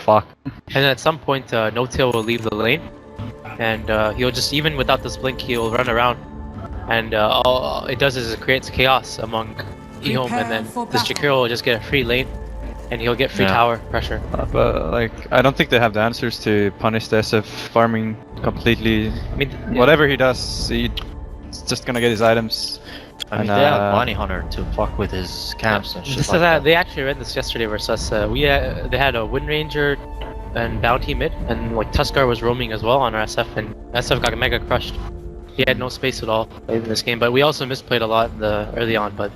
fuck? And at some point, No-Tail will leave the lane, and he'll just, even without this blink, he'll run around, and all it does is it creates chaos among EHOME, and then this Jakiro will just get a free lane, and he'll get free tower pressure. But like, I don't think they have the answers to punish the SF farming completely. I mean, whatever he does, he's just gonna get his items. I mean, they have Bounty Hunter to fuck with his camps and shit this like that. They actually read this yesterday versus us. They had a Wind Ranger and Bounty mid, and like Tuskar was roaming as well on our SF, and SF got mega crushed. He had no space at all in this game, but we also misplayed a lot early on. But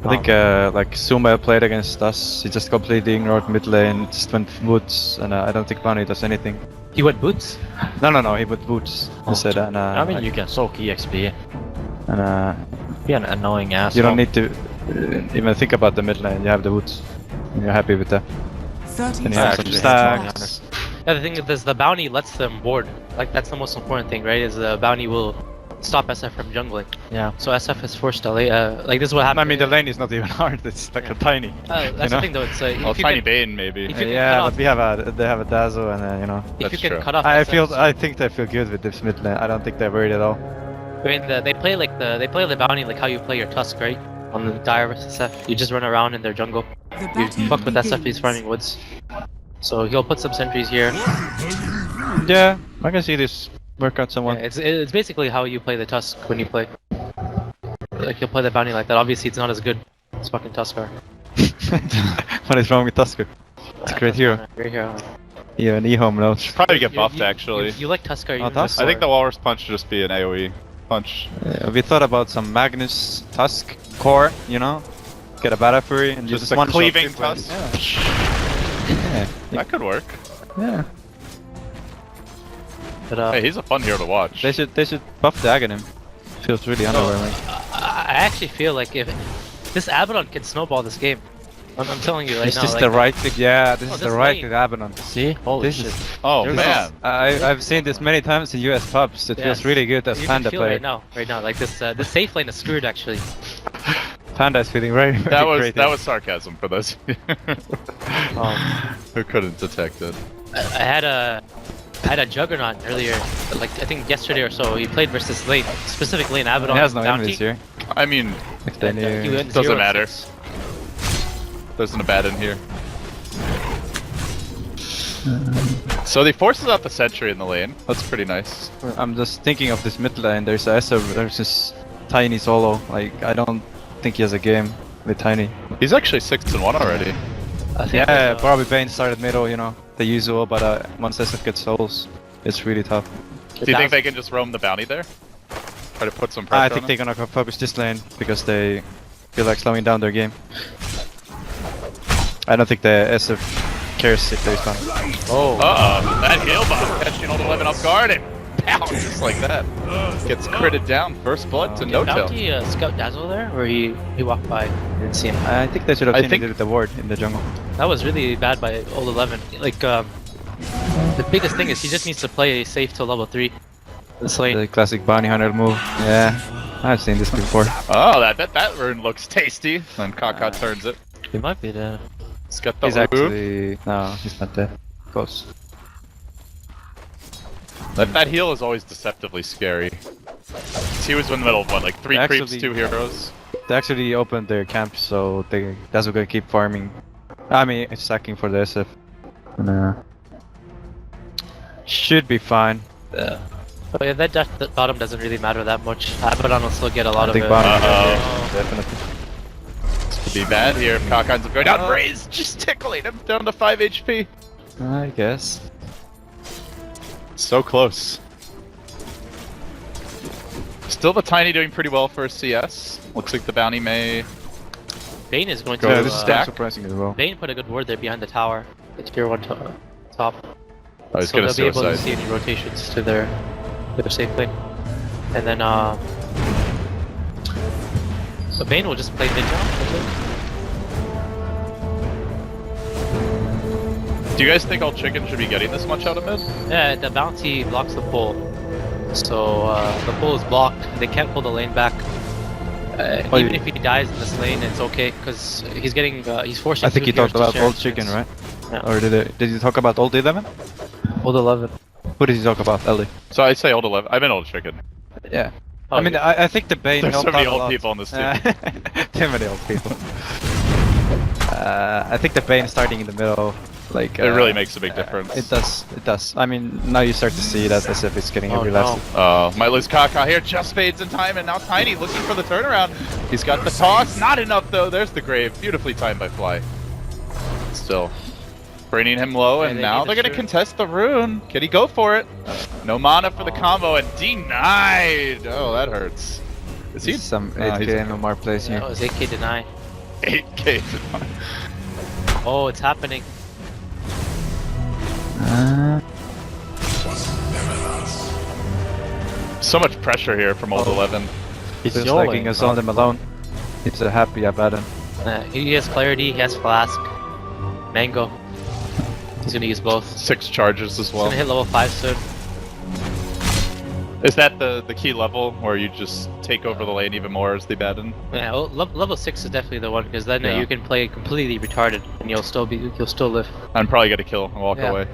I think like Zuma played against us, he just completely ignored mid lane, just went woods, and I don't think Bounty does anything. he went boots. No, he went boots instead, and I mean, you can soak EXP. and Be an annoying asshole. you don't need to even think about the mid lane, you have the woods, and you're happy with that. Then you have some stacks. Yeah, the thing is, the bounty lets them board. Like, that's the most important thing, right? Is the bounty will stop SF from jungling. Yeah. So SF is forced to lay. Like, this is what happened. I mean, the lane is not even hard. It's like a tiny. That's the thing, though. It's well, tiny Bane maybe. Yeah, but they have a Dazzle, and you know. If you That's can true. cut off. I think they feel good with this mid lane. I don't think they're worried at all. I mean, they play the bounty like how you play your Tusk, right? On the Dire versus SF, you just run around in their jungle. You fuck with SF, he's farming woods. So he'll put some sentries here. Yeah, I can see this work out somewhat. Yeah, it's basically how you play the Tusk when you play. Like, you'll play the bounty like that. Obviously, it's not as good as fucking Tuskar. What is wrong with Tusker? It's a great hero. Great hero. Even EHOME knows. Probably get buffed actually. You like Tuskar? Oh, Tusk? I think the Walrus Punch should just be an AoE punch. We thought about some Magnus Tusk core, you know? Get a Battle Fury and Just one a cleaving shot. tusk. Yeah. That could work. Yeah. But, Hey, he's a fun hero to watch. They should buff the Aghanim. Feels really underwhelming. I actually feel like if this Abaddon can snowball this game, I'm telling you right It's now. just like, the right click. Yeah, this is the this right lane. click Abaddon. See? Holy This shit. is- Oh There's man. I've seen this many times in US pubs. It feels really good as you Panda can feel player. right now, like this safe lane is screwed actually. Panda is feeling very, very That was sarcasm for those who couldn't detect it. I had a Juggernaut earlier, like I think yesterday or so. He played versus lane, specific lane Abaddon. He has no bounty. enemies here. I mean, If they And, he knew. went Doesn't 0 and matter. 6. there's an Abaddon here. So they forces out the sentry in the lane. That's pretty nice. I'm just thinking of this mid lane. There's Acer versus Tiny solo. Like, I don't think he has a game with Tiny. He's actually 6-1 already. I think Yeah, there's, probably Bane started middle, you know, the usual, but once SF gets souls, it's really tough. Do you think they can just roam the bounty there? Try to put some pressure I on think him? they're gonna focus this lane because they feel like slowing down their game. I don't think the SF cares if they stun. Oh, That heal bomb catching all 11 off guard and pow, just like that. Gets critted down. First blood to did No-Tail. Bounty Scout Dazzle there, or he walked by, didn't see him. I think they should have I seen think- it with the ward in the jungle. That was really bad by old 11. Like, the biggest thing is he just needs to play safe till level 3. This lane. The classic bounty hunter move. Yeah, I've seen this before. Oh, that rune looks tasty. Then Kaka turns it. He might be there. He's got the He's loop. actually... No, he's not dead. Close. That heal is always deceptively scary. He was in the middle of what, like 3 creeps, Actually- 2 heroes? They actually opened their camp, so that's gonna keep farming. I mean, it's sacking for the SF. Should be fine. But yeah, that bottom doesn't really matter that much. Abaddon will still get a lot I of think it. bottom Uh-oh. definitely. This could be bad here if Kaka ends up going down. Raze just tickling him down to 5 HP. I guess. So close. Still the Tiny doing pretty well for CS. Looks like the bounty may... Bane is going to. Go Yeah, to this is stack. surprising as well. Bane put a good ward there behind the tower. The tier 1 top. Oh, he's So gonna they'll be able to suicide. see any rotations to their safe lane. And then so Bane will just play mid now, I think. Do you guys think all chicken should be getting this much out of mid? Yeah, the bounty blocks the pull. So the pull is blocked. They can't pull the lane back. Even if he dies in this lane, it's okay because he's getting he's forcing. I think 2 you talked heroes to about share old instance. chicken, right? Or did you talk about old 11? Old 11. Who did you talk about, Ellie? So I say old 11. I meant old chicken. Yeah. Oh, I mean, I think the Bane There's so helped many out a old lot. people on this team. Too many old people. I think the Bane starting in the middle, like... It really makes a big difference. It does. I mean, now you start to see that as if it's getting Oh, every no. last... Might lose Kaka here, just fades in time, and now Tiny looking for the turnaround. He's got the toss, not enough though. There's the grave, beautifully timed by Fly. Still, bringing him low, Yeah, and they now need they're the gonna shroom. contest the rune. Can he go for it? No mana for the combo, and denied. Oh, that hurts. Is he? Some No, 8k he's MMR plays here. That was 8k deny. 8k. Oh, it's happening. So much pressure here from old 11. He's Feels yelling. like he has on them alone. He's happy about him. He has clarity, he has flask. Mango. He's gonna use both. 6 charges as He's well. gonna hit level 5 soon. Is that the key level where you just take over the lane even more as the Baden? Yeah, well, level 6 is definitely the one because then Yeah. you can play completely retarded and you'll still live. I'm probably gonna kill and walk Yeah. away.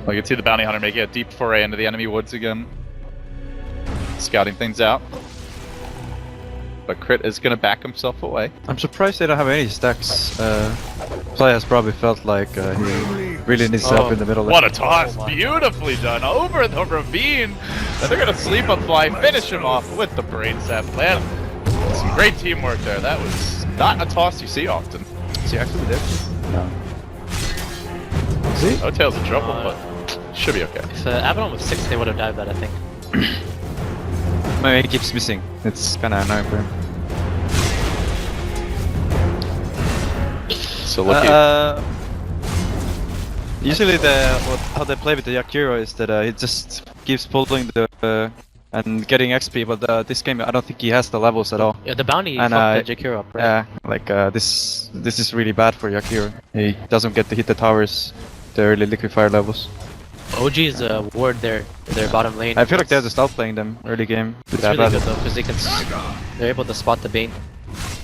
I can see the bounty hunter making a deep foray into the enemy woods again. Scouting things out. But Crit is gonna back himself away. I'm surprised they don't have any stacks. Play has probably felt like he really needs help in the middle. What a toss! Beautifully done over the ravine! And they're gonna sleep on Fly, finish him off with the brain sap. Man, some great teamwork there. That was not a toss you see often. Is he actually dead? No. Is he? No tails in trouble, but should be okay. If Abaddon was 6, they would have died that, I think. Maybe he keeps missing. It's kinda annoying for him. So lucky. Usually how they play with the Yakiro is that he just keeps pulling the and getting XP, but this game I don't think he has the levels at all. Yeah, the bounty And, fucked the Jakiro up, right? Yeah, like this is really bad for Yakiro. He doesn't get to hit the towers, the early liquefier levels. OG's ward their bottom lane. I feel like they're just outplaying them early game. It's really good though, because they're able to spot the Bane.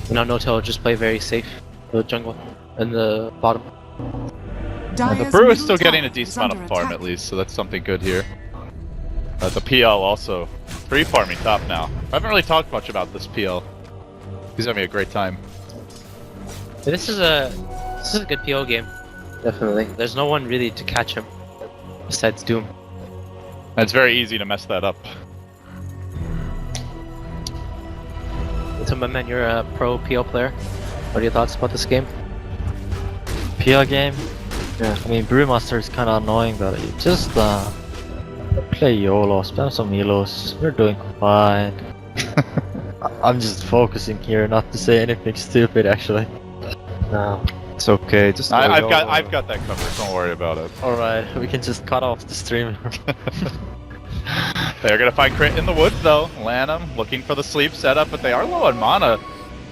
And now No-Tail will just play very safe, the jungle, and the bottom. The Brew is still getting a decent amount of farm at least, so that's something good here. The PL also free farming top now. I haven't really talked much about this PL. He's having a great time. This is a good PO game. Definitely. There's no one really to catch him besides Doom. And it's very easy to mess that up. So my man, you're a pro PO player. What are your thoughts about this game? PL game? Yeah. I mean, Brewmaster is kind of annoying, but you just play YOLO, spam some Elos. You're doing fine. I'm just focusing here, not to say anything stupid, actually. No. It's okay. Just I've got that covered. Don't worry about it. All right, we can just cut off the stream. They're gonna find Crit in the woods though. Lanham looking for the sleep setup, but they are low on mana.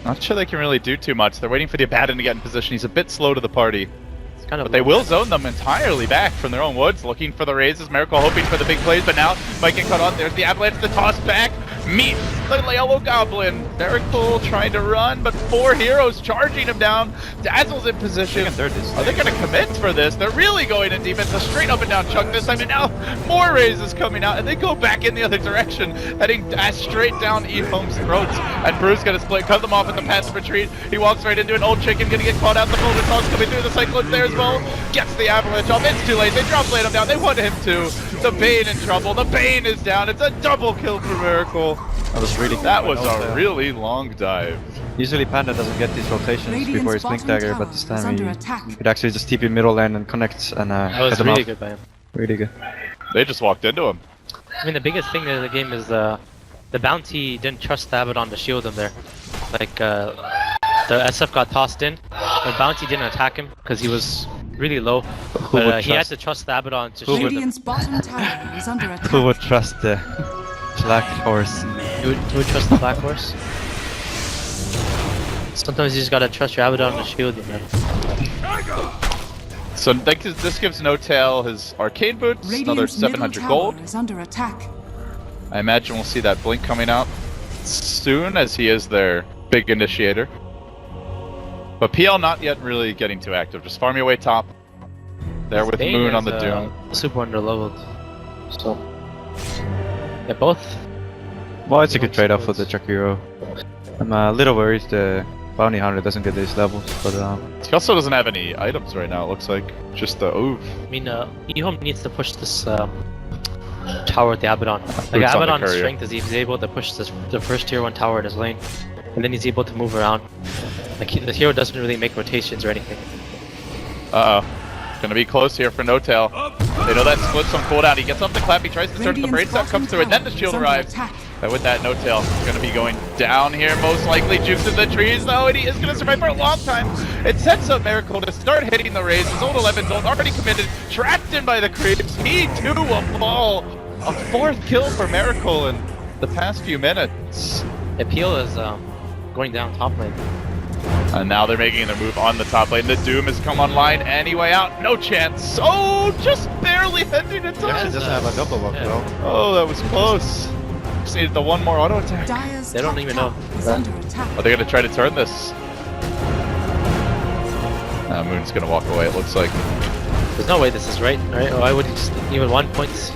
Not sure they can really do too much. They're waiting for the Abaddon to get in position. He's a bit slow to the party. It's kind of. But they will zone them entirely back from their own woods, looking for the raises. Miracle hoping for the big plays, but now might get cut off. There's the Avalanche, the toss back. Meet the yellow goblin. Very cool, trying to run, but 4 heroes charging him down. Dazzle's in position. Are they going to commit for this? They're really going in defense. A straight up and down chunk this time, and now more raises coming out, and they go back in the other direction, heading straight down EHOME's throats. And Brew's going to split, cut them off at the path of retreat. He walks right into an old chicken, going to get caught out. The moment toss coming through. The Cyclone's there as well. Gets the Avalanche off. It's too late. They drop blade him down. They want him to. The Bane in trouble. The Bane is down. It's a double kill for Miracle. That was a really long dive. Usually Panda doesn't get these rotations before his Blink Dagger, but this time he could actually just TP middle lane and connect and That was cut them really off. good by him. Really good. They just walked into him. I mean, the biggest thing in the game is the bounty didn't trust the Abaddon to shield him there. Like, the SF got tossed in, but bounty didn't attack him because he was really low. But he had to trust the Abaddon to shield him. Radiant's bottom tower is under attack. Who would trust the Black Horse? You would trust the Black Horse? Sometimes you just gotta trust your Abaddon to shield you, man. So this gives No-Tail his arcane boots, another Radiant's 700 middle gold. tower is under attack. I imagine we'll see that blink coming out soon, as he is their big initiator. But PL not yet really getting too active. Just farm your way top. There with Bane Moon on is, the Doom. Super underleveled. So yeah, both. Well, it's a good trade-off for the Jakiro. I'm a little worried the Bounty Hunter doesn't get these levels, but He also doesn't have any items right now, it looks like. Just the oof. I mean, EHOME needs to push this tower with the Abaddon. Like Boots on the Abaddon's courier. strength is he's able to push the first tier 1 tower in his lane, and then he's able to move around. Like the hero doesn't really make rotations or anything. Uh-oh. Gonna be close here for No Tail. They know that split's on cooldown. He gets off the clap, he tries to turn the brain set, comes through, and then the shield arrives. And with that, No Tail gonna be going down here, most likely. Jukes in the trees though, and he is gonna survive for a long time. It sets up Miracle to start hitting the raise. His old 11's ult already committed, trapped in by the creeps. He too will fall. A 4th kill for Miracle in the past few minutes. Appeal is going down top lane. And now they're making their move on the top lane. The Doom has come online. Anyway out, no chance. Oh, just barely ending it. Yeah, doesn't have a double walk yeah. though. Oh, that was close. Just needed the one more auto attack. Dire's They don't top even tower know. is under attack. Are they gonna try to turn this? Moon's gonna walk away, it looks like. There's no way this is right. Right? Why would he just even 1 points?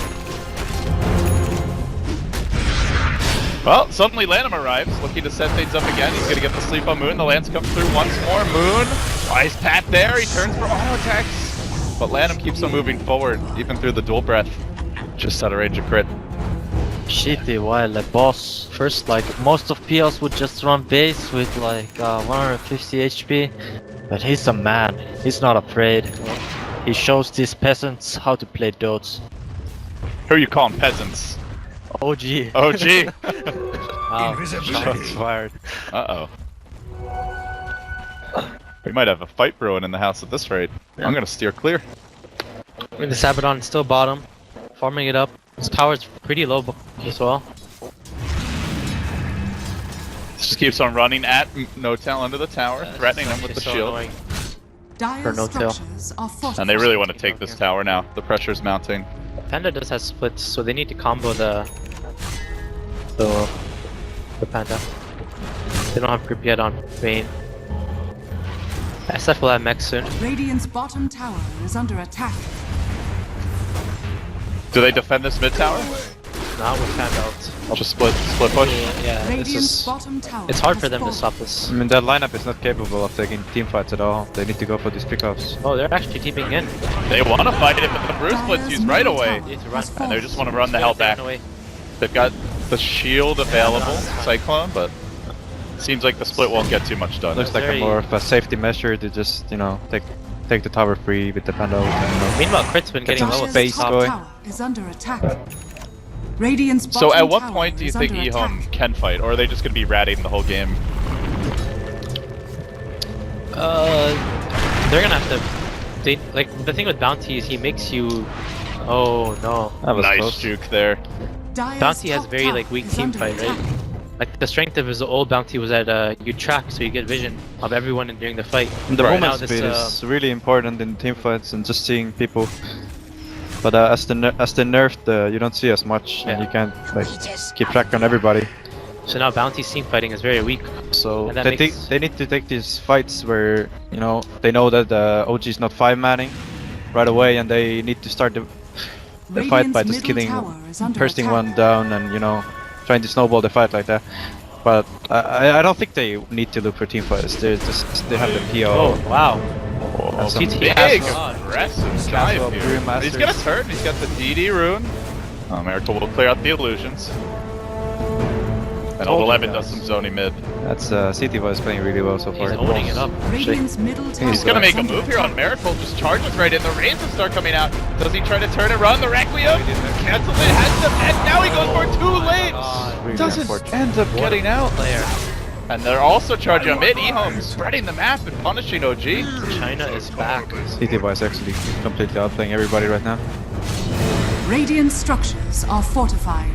Well, suddenly Lanham arrives, looking to set things up again. He's gonna get the sleep on Moon. The lance comes through once more. Moon, wise pat there. He turns for auto attacks. But Lanham keeps on moving forward, even through the dual breath. Just out of range of crit. Shitty while the boss first, like most of PLs would just run base with like 150 HP, but he's a man, he's not afraid. He shows these peasants how to play Dots. Who you calling peasants? OG. Oh, gee. Wow. Shots fired. Uh-oh. We might have a fight brewing in the house at this rate. I'm gonna steer clear. I mean, the Abaddon is still bottom, farming it up. His tower's pretty low as well. Just keeps on running at No Tail under the tower, threatening him with the so shield. annoying. Dire's no tail. structures are fortified. And they really want to take this tower now. The pressure's mounting. Panda does have splits, so they need to combo the Panda. They don't have grip yet on Bane. SF will have mech soon. Radiant's bottom tower is under attack. Do they defend this mid tower? Not with Panda ult. I'll just split push. Yeah, this Radiant's is. bottom tower. It's hard has for them to fallen. stop this. I mean that lineup is not capable of taking team fights at all. They need to go for these pickups. Oh, they're actually teeping in. They want to fight it, but the Bruce split's used right away. They need to run. And they just want to run the hell back. Away. They've got the shield available, Cyclone, but seems like the split won't get too much done. Looks like very- a more of a safety measure to just, you know, take the tower free with the Panda ult and, you know. Meanwhile, Crit's been getting some low. Dire's space top going. tower is under attack. Radiant's bottom So at what tower point do you is think under EHOME attack. can fight, or are they just going to be ratting the whole game? They're gonna have to. They like the thing with Bounty is he makes you. Oh no. That was Nice close. juke there. Dire's Bounty has top very tower like weak is team under fight, attack. right? Like the strength of his old Bounty was that you track, so you get vision of everyone during the fight. And the Right. Now movement this, speed is really important in team fights and just seeing people. But as they nerfed, you don't see as much, and Yeah. you can't like keep track on everybody. So now Bounty's team fighting is very weak. So And that they makes- they need to take these fights where they know that the OG is not 5-manning right away, and they need to start the fight by Radiant's just middle killing, tower is under bursting attack. one down, and trying to snowball the fight like that. But I don't think they need to look for team fights. They have the PO. Oh wow. Oh, some big Castle. aggressive dive Castle, here. Brewmasters. He's gonna turn. He's got the DD rune. Miracle will clear out the illusions. And Told old you 11 does guys. some zoning mid. That's CT is playing really well so He's far. owning it up. Actually. Radiant's middle tower He's gonna is make a under move here on attack. Miracle. Just charges right in. The razors start coming out. Does he try to turn and run? The Requiem cancel it. Has to, and now he goes for it too late. Really Doesn't unfortunate. end up getting out. Player. And they're also charging on mid. EHOME spreading the map and punishing OG. China is back. CT is actually completely outplaying everybody right now. Radiant structures are fortified.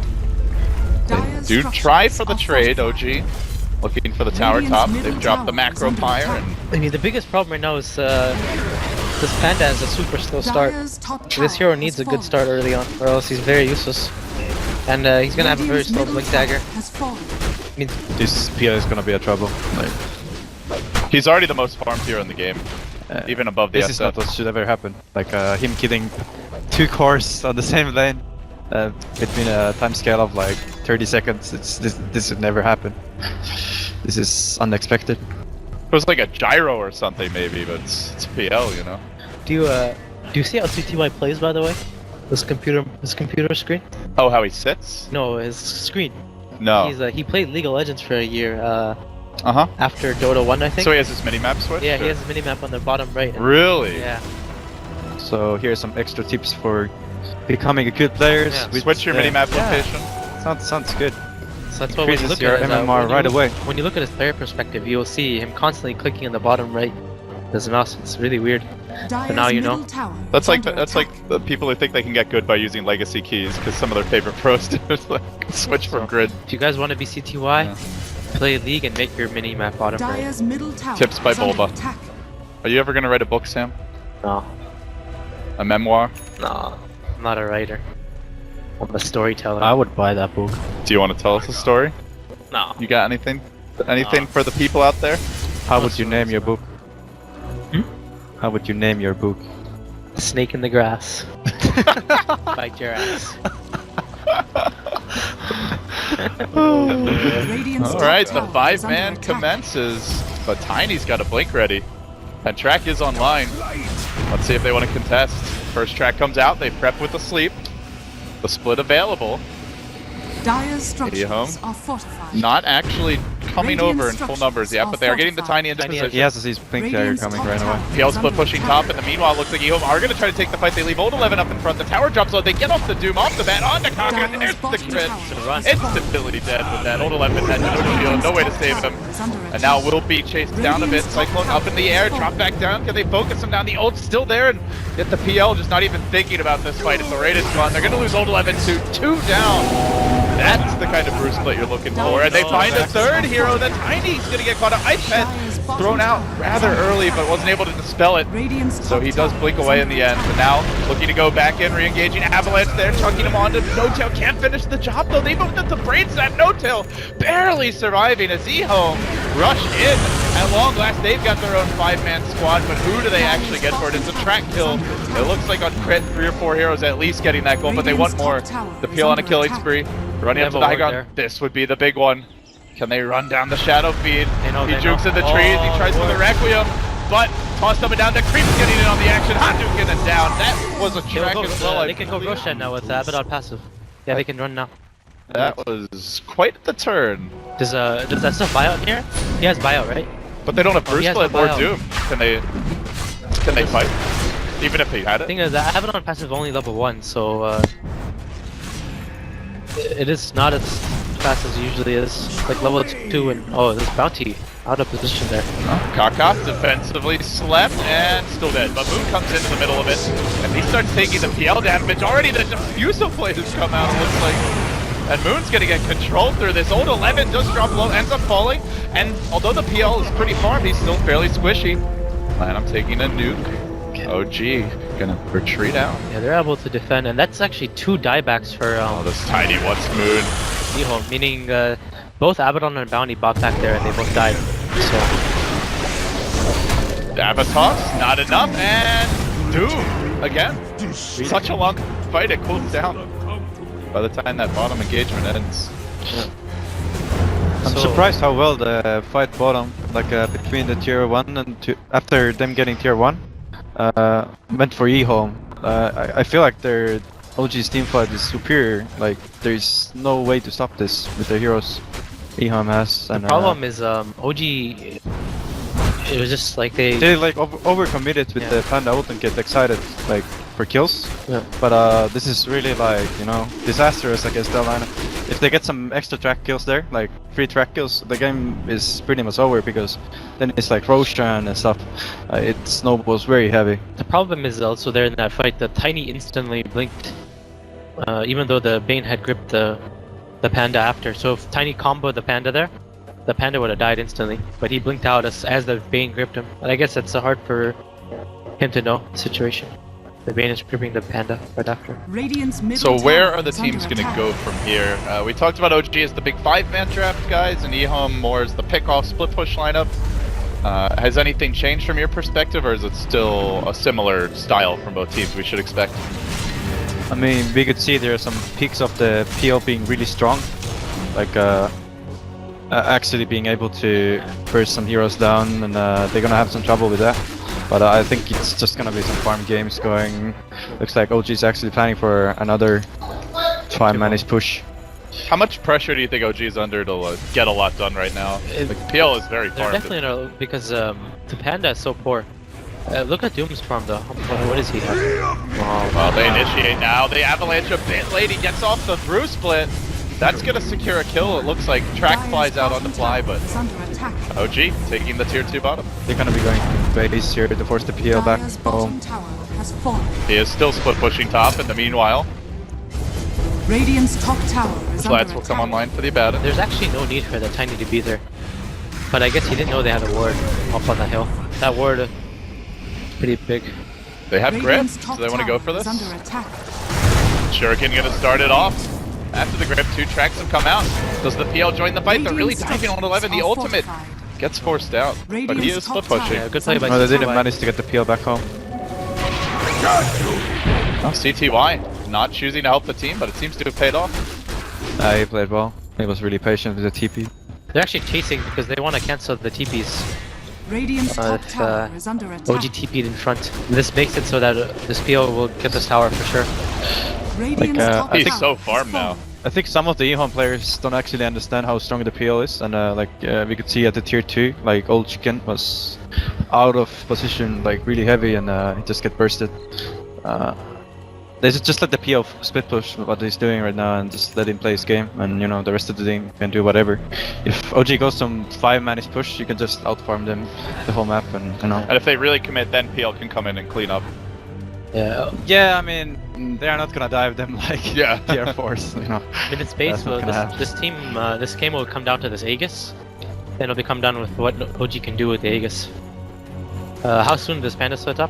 Dire's Do structures try for the are trade, fortified. OG. Looking for the tower Radiant's top. middle They've dropped the tower is macro under fire attack. and I mean, the biggest problem right now is this Panda has a super slow start. Dire's top This tower hero has needs a fallen. good start early on, or else he's very useless. And he's gonna have a very Radiant's slow middle blink tower dagger. has fallen. I mean, This PL is gonna be a trouble. Like, He's already the most farmed hero in the game, even above the This is not SF. what should ever happen. Like him killing 2 cores on the same lane between a time scale of like 30 seconds. This would never happen. This is unexpected. It was like a gyro or something maybe, but it's PL, you know. Do you see how CTY plays, by the way? His computer screen? Oh, how he sits? No, his screen. No. He played League of Legends for a year. Uh-huh. After Dota 1, I think. So he has his minimap switch? Yeah, or? he has a minimap on the bottom right. Really? Yeah. So here's some extra tips for becoming a good player. Yeah. Switch your minimap location. Sounds good. So that's why when you Increases look your at it, MMR right away. When you look at his player perspective, you'll see him constantly clicking in the bottom right. His mouse. It's really weird. Dyer's now you know. middle tower That's is like under that's attack. like the people who think they can get good by using legacy keys because some of their favorite pros do is like switch from grid. If you guys want to be CTY, play League and make your mini-map bottom right. Dyer's middle tower Tips by is under Bulba. attack. Are you ever gonna write a book, Sam? No, A memoir? no, I'm not a writer. I'm a storyteller. I would buy that book. Do you want to tell us a story? No. You got anything? Anything for the people out there? How would you name your book? How would you name your book? Snake in the grass. Bite your ass. Radiant's top Alright, the tower is 5-man under attack. commences, but Tiny's got a blink ready. And track is online. Let's see if they want to contest. First track comes out, they prep with the sleep. The split available. Dyer's structures EHOME. are fortified. Not actually coming Radiant over in full numbers yet, but they are getting the Tiny into Tiny position. He has his blink carrier Radiant's coming top right away. tower PL is split under pushing attack. top, and the meanwhile looks like EHOME are going to try to take the fight. They leave Old 11 up in front. The tower drops low. They get off the Doom, off the bat, on the Kaka, and there's the crit. Instability dead with that. Old 11 had no shield, no way to save him. And now will be chased down a bit. Cyclone up in the air, drop back down. Can they focus him down? The ult's still there, and get the PL just not even thinking about this fight. It's the rated spawn. They're going to lose Old 11 to 2 down. That's the kind of Bruce split you're looking for. And they find a third hero. The Tiny's going to get caught up. Ice Pet thrown out rather early, but wasn't able to dispel it. Radiant's So top he does tower blink is away in under the end, but now looking to go back in, re-engaging Avalanche there, chunking him onto No-Tail. Can't finish the job though. They moved into Brains at No-Tail, barely surviving as EHOME rush in. At long last, they've got their own 5-man squad, but who do they actually get for it? It's a track kill. It looks like on crit, 3 or 4 heroes at least getting that goal, but they want more. The PL on a killing spree, running up to the high ground. This would be the big one. Can they run down the shadow feed? He jukes in the trees, he tries for the Requiem, but tossed up and down. The Creep's getting in on the action. Hadouken it down. That was a track as well. They can go Roshan now with Abaddon passive. Yeah, they can run now. That was quite the turn. Does that stuff buyout here? He has buyout, right? But they don't have Oh, he Bruce has Split the or buyout. Doom. Can they fight? Even if they had The it? thing is, Abaddon passive only level 1, so it is not as fast as it usually is. Like level 2 and oh, there's Bounty out of position there. Kaka defensively slept and still dead. But Moon comes into the middle of it and he starts taking the PL damage. Already the Diffusal plate has come out, it looks like. And Moon's gonna get controlled through this. Old 11 does drop low, ends up falling. And although the PL is pretty farmed, he's still fairly squishy. And I'm taking a nuke. OG gonna retreat out. Yeah, they're able to defend, and that's actually 2 diebacks for Oh, this Tiny wants Moon. EHOME, meaning both Abaddon and Bounty bought back there and they both died. So Avatos, not enough, and Doom again. Such a long fight, it cools down by the time that bottom engagement ends. I'm surprised how well the fight bottom, like between the tier 1 and 2, after them getting tier 1, went for EHOME. I feel like their OG's team fight is superior. Like there's no way to stop this with the heroes EHOME has. the And, problem is OG. It was just like they like overcommitted with Yeah. the Panda ult and get excited like for kills. Yeah. But this is really like, you know, disastrous against their lineup. If they get some extra track kills there, like 3 track kills, the game is pretty much over because then it's like Roshan and stuff. It snowballs very heavy. The problem is also there in that fight, the Tiny instantly blinked, even though the Bane had gripped the Panda after. So if Tiny comboed the Panda there, the Panda would have died instantly. But he blinked out as the Bane gripped him. And I guess it's hard for him to know the situation. The Bane is gripping the Panda right after. Radiant's middle So where tower are the is teams under going to attack. go from here? We talked about OG as the big 5-man draft guys, and EHOME more as the pick-off split push lineup. Has anything changed from your perspective, or is it still a similar style from both teams we should expect? I mean, we could see there are some peaks of the PL being really strong, like actually being able to burst some heroes down, and they're gonna have some trouble with that. But I think it's just gonna be some farm games going. Looks like OG is actually planning for another 5-manage push. How much pressure do you think OG is under to get a lot done right now? Like, PL is very They're farmed. definitely in a, because the Panda is so poor. Look at Doom's farm though. What does he have? Well, they initiate now. The avalanche a bit late. He gets off the through split. That's gonna secure a kill. It looks like track flies out on the fly, but Is under attack. OG taking the tier 2 bottom. They're gonna be going to base here to force the PL back Dire's home. bottom tower has fallen. He is still split pushing top in the meanwhile. Radiant's top tower is Flats under will come attack. online for the Abaddon. There's actually no need for the Tiny to be there. But I guess he didn't know they had a ward up on the hill. That ward pretty big. They have grip, Radiant's so top they want to go for tower this. is under attack. Shuriken gonna start it off. After the grip, 2 tracks have come out. Does the PL join the fight? They're really Radiant's diving on 11. The are ultimate fortified. gets forced out, but he Radiant's is split top pushing. tower Yeah, good play by No, they CTY. didn't manage to get the PL back home. Oh, CTY not choosing to help the team, but it seems to have paid off. He played well. He was really patient with the TP. They're actually chasing because they want to cancel the TPs. Radiant's top If tower is under attack. OG TP'd in front. This makes it so that this PL will get this tower for sure. Radiant's Like, top He's tower so has farmed now. fallen. I think some of the EHOME players don't actually understand how strong the PL is, and we could see at the tier 2, like old chicken was out of position, like really heavy, and he just get bursted. They should just let the PL split push what he's doing right now, and just let him play his game, and you know the rest of the team can do whatever. If OG goes some 5-manage push, you can just outfarm them the whole map, and you know. And if they really commit, then PL can come in and clean up. Yeah. Yeah, I mean they are not gonna dive them like Yeah. tier 4s, you know. In its base, That's not gonna happen. this team, this game will come down to this Aegis. Then it'll be come down with what OG can do with the Aegis. How soon does Panda split up?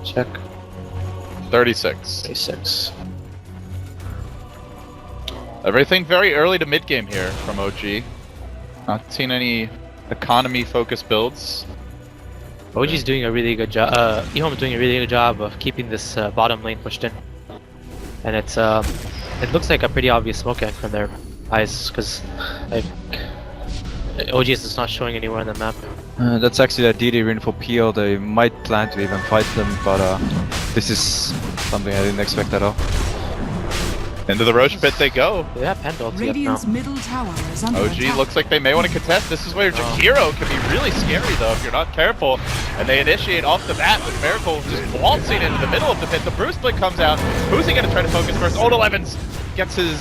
Check. 36. 36. Everything very early to mid game here from OG. Not seen any economy-focused builds. OG's doing a really good job. EHOME's doing a really good job of keeping this bottom lane pushed in, and it's it looks like a pretty obvious smoke gank from their eyes because like OG is just not showing anywhere on the map. That's actually a DD rune for PL. They might plan to even fight them, but this is something I didn't expect at all. Into the Roche pit they go. They have Panda ulti up now. Radiant's middle tower is under OG attack. looks like they may want to contest. This is where Jakiro can be really scary though if you're not careful. And they initiate off the bat with Miracle just waltzing into the middle of the pit. The Bruce Split comes out. Who's he going to try to focus first? Old 11s gets his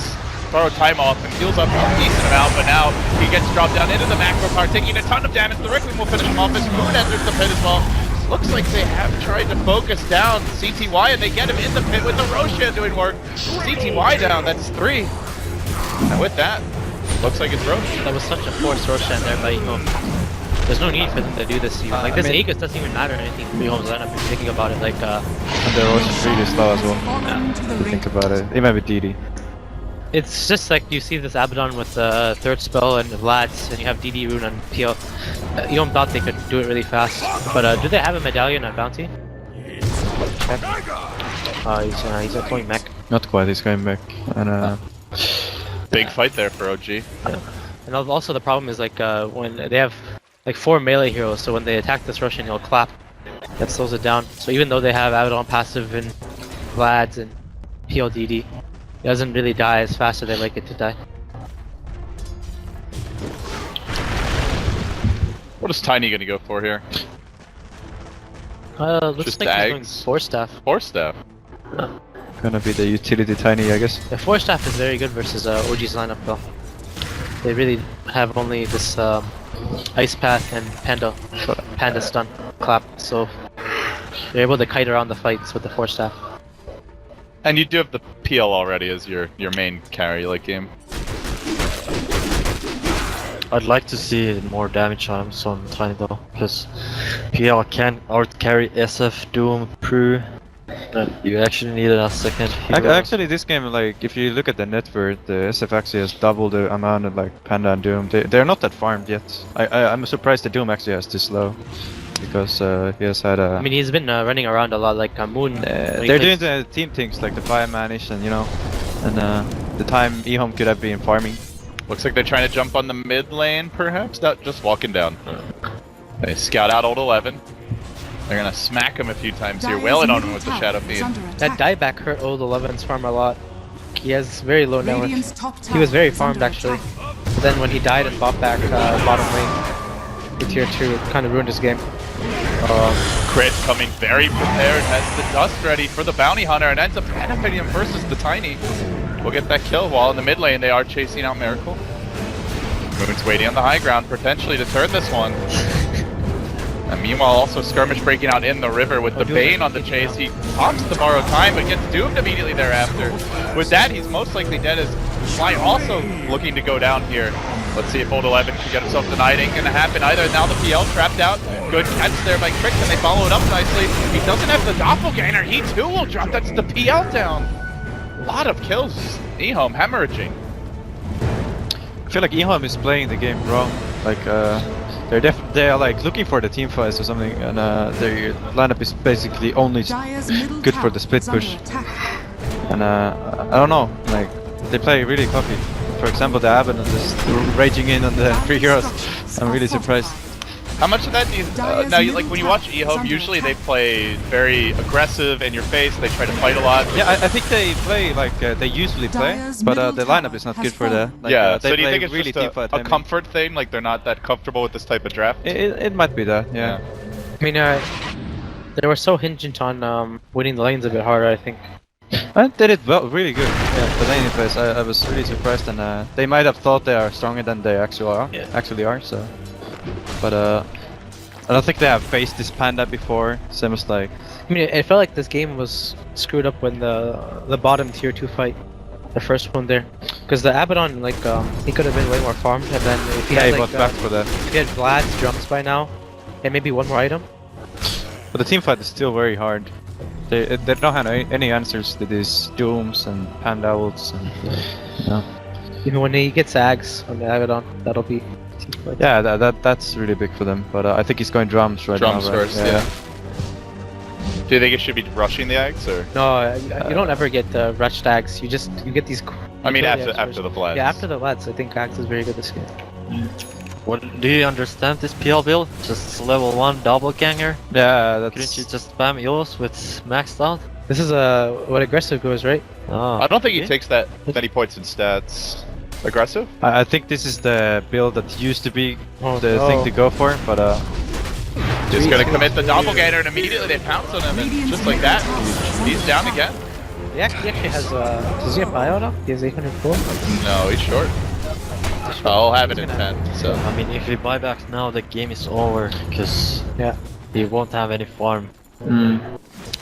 borrowed time off and heals up a decent amount, but now he gets dropped down into the macro car, taking a ton of damage. The Rickling will finish him off as Moon enters the pit as well. Looks like they have tried to focus down CTY and they get him in the pit with the Roshan doing work. CTY down, that's 3. And with that, looks like it's Roche. That was such a forced Roshan there by EHOME. There's no need for them to do this even. Like this Aegis doesn't even matter anything for EHOME's lineup if you're thinking about it. Like And the Roche is really slow as well. Fallen to the Think ring. about it. Even with DD. it's just like you see this Abaddon with the third spell and Vlad's, and you have DD rune on PL. EHOME thought they could do it really fast, but do they have a medallion on bounty? Check. He's going mech. Not quite. He's going back, and Big fight there for OG. And also the problem is like when they have like 4 melee heroes, so when they attack this Russian, he'll clap. That slows it down. So even though they have Abaddon passive and Vlad's and PLDD, it doesn't really die as fast as they like it to die. What is Tiny gonna go for here? Looks Just like he's going Ags? 4 staff. Force staff. gonna be the utility Tiny, I guess. The 4 staff is very good versus OG's lineup though. They really have only this Ice Path and Panda stun clap, so they're able to kite around the fights with the 4 staff. And you do have the PL already as your main carry like game. I'd like to see more damage on him, so I'm trying though, because PL can out carry SF, Doom, Prue. You actually needed a second hero. Actually, this game, like, if you look at the net worth, the SF actually has double the amount of like Panda and Doom. They're not that farmed yet. I'm surprised the Doom actually has this low, because he has had a. I mean, he's been running around a lot, like Moon. when he They're plays- doing the team things like the five-manish and and the time EHOME could have been farming. Looks like they're trying to jump on the mid lane, perhaps? Not just walking down. They scout out old 11. They're gonna smack him a few times here, Dire's wailing on him middle with the tower Shadow is Fiend. under That attack. dieback hurt old 11's farm a lot. He has very low net worth. Radiant's top He was tower very is farmed under actually. attack. But then when he died and bought back bottom lane with tier 2, it kind of ruined his game. Crit coming very prepared, has the dust ready for the bounty hunter, and ends up benefiting him versus the Tiny. We'll get that kill, while in the mid lane they are chasing out Miracle. Moon's waiting on the high ground, potentially to turn this one. And meanwhile, also skirmish breaking out in the river with the Bane on the chase. He pops the borrowed time, but gets doomed immediately thereafter. With that, he's most likely dead, as Fly also looking to go down here. Let's see if old 11 can get himself denied. Ain't gonna happen either. Now the PL trapped out. Good catch there by Crick, and they follow it up nicely. He doesn't have the doppelganger. He too will drop. That's the PL down. A lot of kills. EHOME hemorrhaging. I feel like EHOME is playing the game wrong. Like they are like looking for the team fights or something, and their lineup is basically only Dire's middle good for tower the split is under push. attack. And I don't know, like they play really cocky. For example, the Abaddon is raging in on the free heroes. I'm really surprised. How much of that do you... now, like, when you watch EHOME, usually they play very aggressive, in your face, they try to fight a lot. Yeah, I think they play like they usually play, Dire's but middle the tower lineup is not has good for the. Like, Yeah, they so do you play think it's really just teamfight a timing. comfort thing? Like, they're not that comfortable with this type of draft? It might be that, yeah. I mean, they were so hinged on winning the lanes a bit harder, I think. And they did well, really good. Yeah, the laning phase, I was really surprised, and they might have thought they are stronger than they actually are. Yeah. Actually are, so. But I don't think they have faced this Panda before. Same as like. I mean, it felt like this game was screwed up when the bottom tier 2 fight, the first one there, because the Abaddon, like, he could have been way more farmed, and then if he Yeah, had he like, was back for that. if he had Vlad's drums by now, and maybe one more item. But the team fight is still very hard. They don't have any answers to these Dooms and Panda ults and. Even when he gets Ags on the Abaddon, that'll be. Yeah, that's really big for them. But I think he's going drums right Drums now. Right? first, yeah. Do you think it should be rushing the Ags, or...? No, you don't ever get rushed Ags. You get these. I mean, utility after Ags the first. Vlads. Yeah, after the Vlads, I think Ags is very good this game. What do you understand this PL build? Just level 1 doppelganger? Yeah, Couldn't you that's. just spam Eos with maxed out? This is what aggressive goes, right? Oh, I don't think he okay. takes that many points in stats. Aggressive? I think this is the build that used to be Oh, the no. thing to go for, but Just gonna commit the doppelganger, and immediately they pounce on him, and just like that, he's down again. He actually has does he have bio now? He has 804. No, he's short. I'll have it in 10, so... I mean, if he buybacks now, the game is over, because Yeah. he won't have any farm.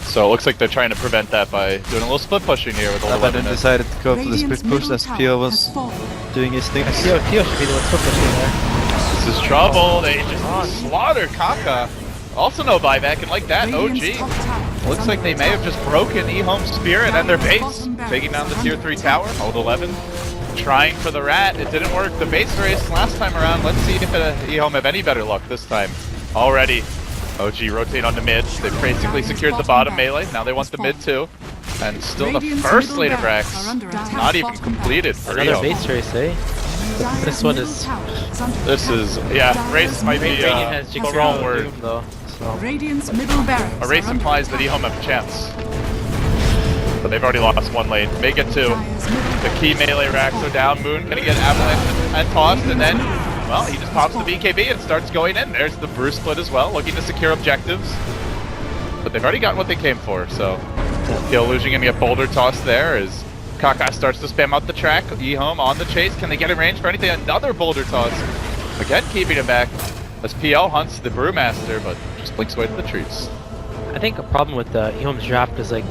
So it looks like they're trying to prevent that by doing a little split pushing here with all the Abaddon weapon. decided to go for the Radiant's split push middle as tower PL has was fallen. doing his thing. Theo should be the one pushing there. This is trouble. They just slaughter Kaka. Also no buyback, and like that, Radiant's top OG. tower is Looks under like they may have attack. just broken EHOME's spirit and their base. Taking down the tier 3 tower, hold 11. Trying for the rat, it didn't work. The base race last time around. Let's see if EHOME have any better luck this time. Already, OG rotate onto mid. They basically secured the bottom melee. Now they want the mid too. And still the Radiant's first middle lane of barracks Rax. are under attack. Not even completed for Another EHOME. base race, eh? Dire's This one middle is- tower is under This is, yeah, race might be Radiant has the Jigsaw wrong word. Doom, though. So. Radiant's middle barracks A race are under implies that EHOME have a chance. But they've already lost one lane. May get two. Dire's middle The key melee racks are down. Moon gonna get avalanche and tossed, and then, well, he just pops the BKB and starts going in. There's the Bruce split as well, looking to secure objectives. But they've already gotten what they came for, so Kill losing gonna get boulder toss there as Kaka starts to spam out the track. EHOME on the chase. Can they get in range for anything? Another boulder toss. Again, keeping him back as PL hunts the Brewmaster, but just blinks away to the trees. I think a problem with EHOME's draft is like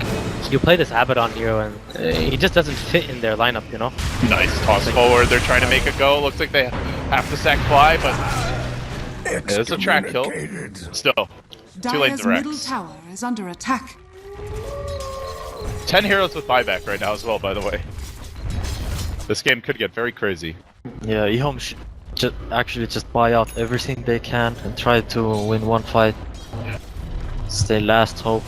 you play this Abaddon hero and he just doesn't fit in their lineup, you know. Nice toss forward. They're trying to make a go. Looks like they have to sack fly, but it's a track kill. Still, 2 lanes Dire's of middle Rex. tower is under attack. 10 heroes with buyback right now as well, by the way. This game could get very crazy. Yeah, EHOME should actually just buy out everything they can and try to win one fight. It's their last hope.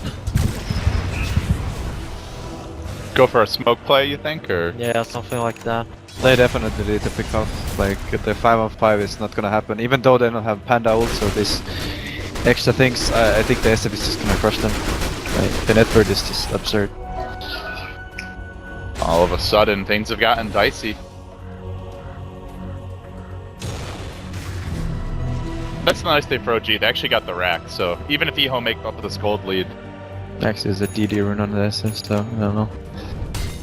Go for a smoke play, you think, or? Yeah, something like that. They definitely need to pick off. Like the 5-on-5 is not gonna happen, even though they don't have Panda ult, so this extra things. I think the SF is just gonna crush them. Like, the net worth is just absurd. All of a sudden, things have gotten dicey. That's a nice day for OG. They actually got the rack, so even if EHOME make up this gold lead. Actually, there's a DD run on the SF, so I don't know.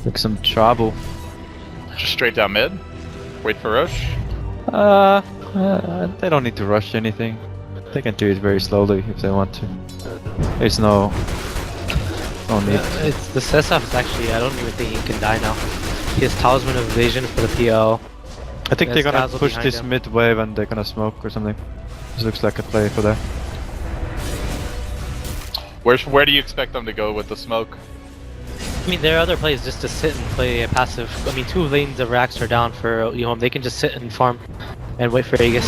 Like some trouble. Just straight down mid. Wait for Roche. They don't need to rush anything. They can do it very slowly if they want to. There's no need. It's the SF is actually. I don't even think he can die now. He has Talisman of Evasion for the PL. I think they're There's gonna Dazzle push behind this him. mid wave and they're gonna smoke or something. This looks like a play for that. Where do you expect them to go with the smoke? I mean, there are other plays just to sit and play a passive. I mean, 2 lanes of racks are down for EHOME. They can just sit and farm and wait for Aegis.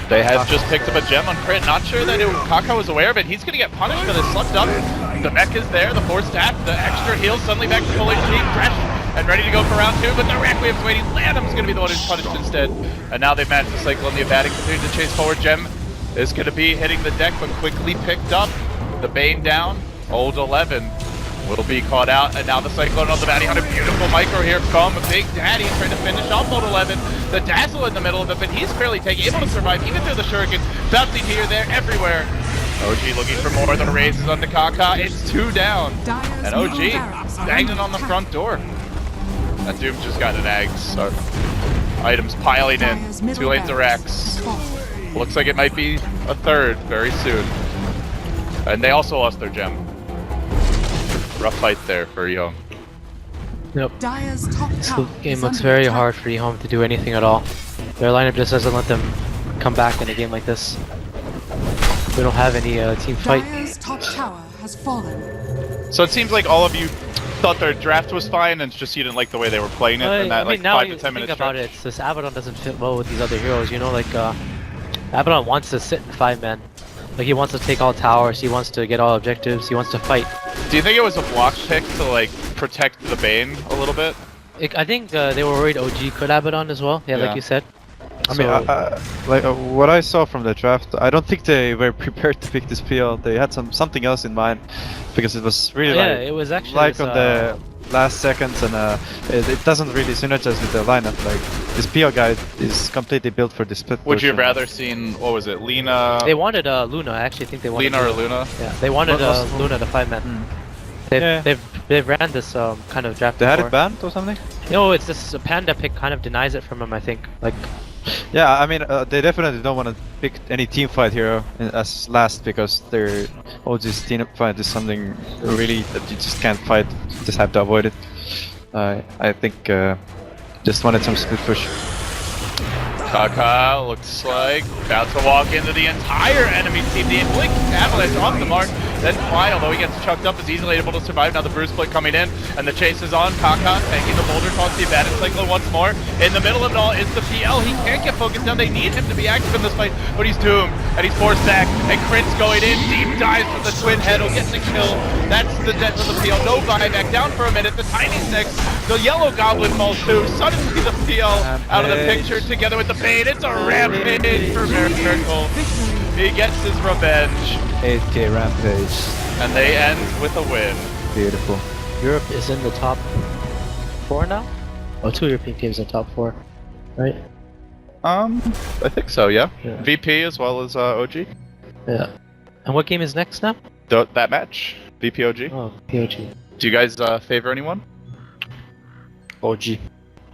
They have just picked up a gem on crit. Not sure that Kaka was aware of it. He's gonna get punished for this. Slugged up. The mech is there. The 4 stat. The extra heal suddenly back to full HP. Fresh and ready to go for round 2. But the Requiem's waiting. Lanham's gonna be the one who's punished instead. And now they've managed to cycle on the Abatic. Continue to chase forward. Gem is gonna be hitting the deck, but quickly picked up. The Bane down. Old 11 will be caught out, and now the Cyclone on the bounty hunter. Beautiful micro here from Big Daddy trying to finish off Old 11. The Dazzle in the middle of it, but he's barely able to survive even through the Shuriken. Bouncing here, there, everywhere. OG looking for more than raises on the Kaka. It's 2 down, and OG banging on the front door. That Doom just got an Ags. So items piling in. 2 lanes of racks. Looks like it might be a third very soon. And they also lost their gem. Rough fight there for EHOME. Yep. Dire's top This tower game is looks under very attack. hard for EHOME to do anything at all. Their lineup just doesn't let them come back in a game like this. We don't have any team fight. Dire's top tower has fallen. So it seems like all of you thought their draft was fine, and it's just you didn't like the way they were playing it, and that I mean, like now 5 you to 10 think minute about stretch. it, it's this Abaddon doesn't fit well with these other heroes. You know, like Abaddon wants to sit in 5-man. Like he wants to take all towers. He wants to get all objectives. He wants to fight. Do you think it was a block pick to like protect the Bane a little bit? I think they were worried OG could Abaddon as well. Yeah, Yeah. like you said. I mean, what I saw from the draft, I don't think they were prepared to pick this PL. They had something else in mind, because it was really Yeah, like it was actually like this, on the last seconds, and it doesn't really synergize with the lineup. Like this PL guy is completely built for this split. Would you have version. rather seen, what was it, Lina? They wanted Luna. I actually think they wanted Lina or Luna? Yeah, they wanted What was- Luna to 5-man. Yeah. They've ran this kind of draft They had before. it banned or something? No, it's this Panda pick kind of denies it from him. I think. Like, Yeah, I mean, they definitely don't want to pick any team fight hero as last, because their OG's team fight is something really that you just can't fight. You just have to avoid it. I think just wanted some split push. Kaka looks like about to walk into the entire enemy team. The Blink Avalanche off the mark, then fly, although he gets chucked up, is easily able to survive. Now the Bruce Split coming in, and the chase is on. Kaka taking the boulder toss, the advantage cycle once more. In the middle of it all is the PL. He can't get focused down. They need him to be active in this fight, but he's doomed, and he's forced back, and Crit's going in. Deep dives from the twin head, will get the kill. That's the death of the PL. No buyback, down for a minute. The Tiny Six, the Yellow Goblin falls too. Suddenly the PL out of the picture together with the Bane. It's a rampage for Miracle. He gets his revenge, 8k rampage. and they end with a win. Beautiful. Europe is in the top 4 now. Oh, 2 European teams in top 4, right? I think so, yeah. Yeah. VP as well as OG. Yeah. And what game is next now? That match, VP OG. Oh, POG. Do you guys favor anyone? OG.